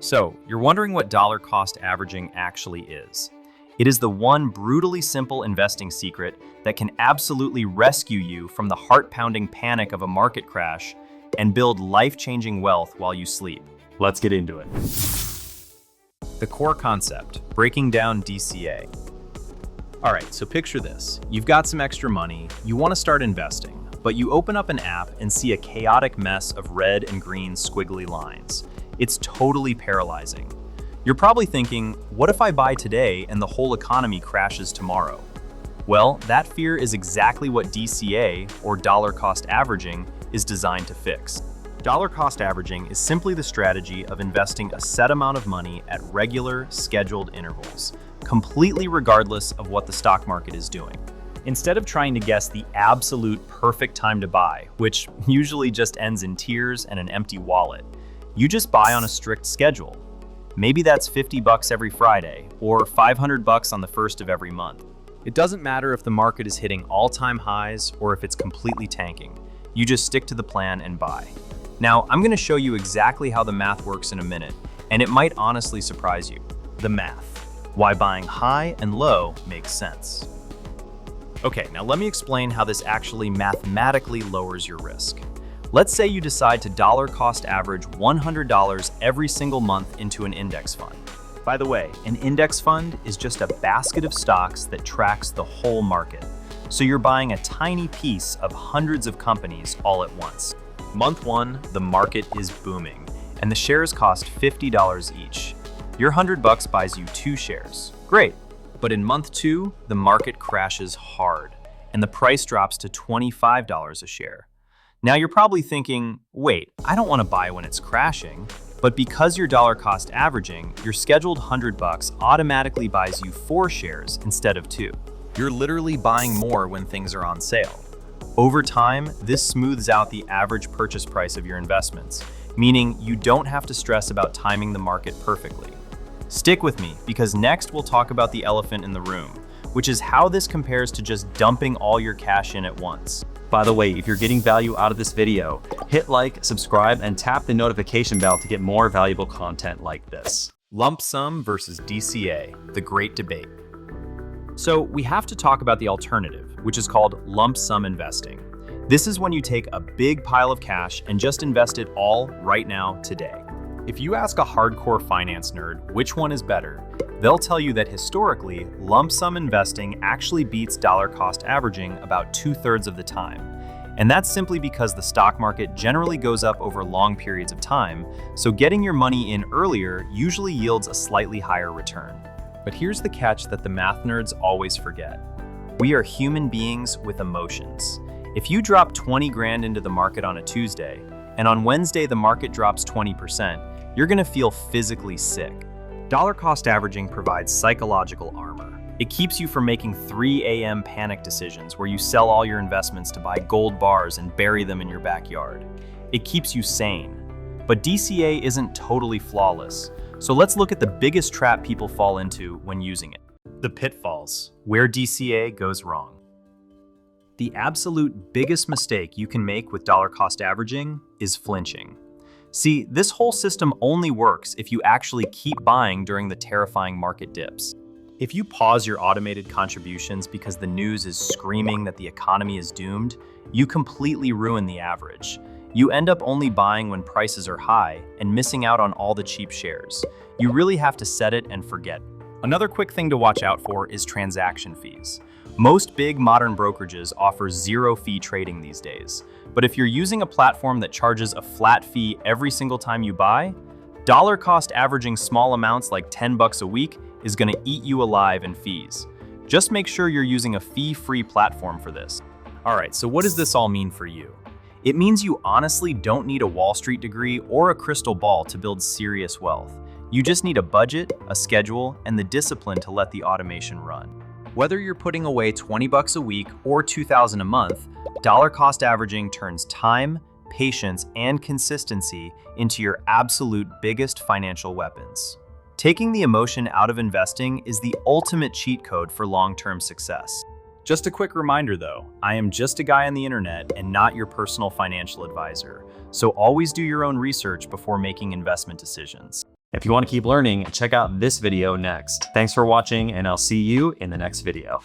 So, you're wondering what dollar cost averaging actually is. It is the one brutally simple investing secret that can absolutely rescue you from the heart-pounding panic of a market crash and build life-changing wealth while you sleep. Let's get into it. The core concept, breaking down DCA. All right, so picture this. You've got some extra money, you want to start investing, but you open up an app and see a chaotic mess of red and green squiggly lines. It's totally paralyzing. You're probably thinking, what if I buy today and the whole economy crashes tomorrow? Well, that fear is exactly what DCA, or dollar cost averaging, is designed to fix. Dollar cost averaging is simply the strategy of investing a set amount of money at regular, scheduled intervals, completely regardless of what the stock market is doing. Instead of trying to guess the absolute perfect time to buy, which usually just ends in tears and an empty wallet, you just buy on a strict schedule. Maybe that's $50 every Friday, or $500 on the first of every month. It doesn't matter if the market is hitting all-time highs or if it's completely tanking. You just stick to the plan and buy. Now, I'm going to show you exactly how the math works in a minute, and it might honestly surprise you. The math. Why buying high and low makes sense. Okay, now let me explain how this actually mathematically lowers your risk. Let's say you decide to dollar cost average $100 every single month into an index fund. By the way, an index fund is just a basket of stocks that tracks the whole market. So you're buying a tiny piece of hundreds of companies all at once. Month one, the market is booming, and the shares cost $50 each. Your $100 buys you 2 shares. Great. But in month 2, the market crashes hard, and the price drops to $25 a share. Now you're probably thinking, wait, I don't want to buy when it's crashing. But because you're dollar cost averaging, your scheduled $100 automatically buys you 4 shares instead of 2. You're literally buying more when things are on sale. Over time, this smooths out the average purchase price of your investments, meaning you don't have to stress about timing the market perfectly. Stick with me, because next we'll talk about the elephant in the room, which is how this compares to just dumping all your cash in at once. By the way, if you're getting value out of this video, hit like, subscribe, and tap the notification bell to get more valuable content like this. Lump sum versus DCA, the great debate. So we have to talk about the alternative, which is called lump sum investing. This is when you take a big pile of cash and just invest it all right now, today. If you ask a hardcore finance nerd which one is better, they'll tell you that historically, lump sum investing actually beats dollar cost averaging about 2/3 of the time. And that's simply because the stock market generally goes up over long periods of time, so getting your money in earlier usually yields a slightly higher return. But here's the catch that the math nerds always forget. We are human beings with emotions. If you drop 20 grand into the market on a Tuesday, and on Wednesday the market drops 20%, you're gonna feel physically sick. Dollar cost averaging provides psychological armor. It keeps you from making 3 a.m. panic decisions where you sell all your investments to buy gold bars and bury them in your backyard. It keeps you sane. But DCA isn't totally flawless. So let's look at the biggest trap people fall into when using it. The pitfalls, where DCA goes wrong. The absolute biggest mistake you can make with dollar cost averaging is flinching. See, this whole system only works if you actually keep buying during the terrifying market dips. If you pause your automated contributions because the news is screaming that the economy is doomed, you completely ruin the average. You end up only buying when prices are high and missing out on all the cheap shares. You really have to set it and forget. Another quick thing to watch out for is transaction fees. Most big modern brokerages offer zero-fee trading these days. But if you're using a platform that charges a flat fee every single time you buy, dollar cost averaging small amounts like $10 a week is gonna eat you alive in fees. Just make sure you're using a fee-free platform for this. All right, so what does this all mean for you? It means you honestly don't need a Wall Street degree or a crystal ball to build serious wealth. You just need a budget, a schedule, and the discipline to let the automation run. Whether you're putting away $20 a week or $2,000 a month, dollar cost averaging turns time, patience, and consistency into your absolute biggest financial weapons. Taking the emotion out of investing is the ultimate cheat code for long-term success. Just a quick reminder though, I am just a guy on the internet and not your personal financial advisor, so always do your own research before making investment decisions. If you want to keep learning, check out this video next. Thanks for watching, and I'll see you in the next video.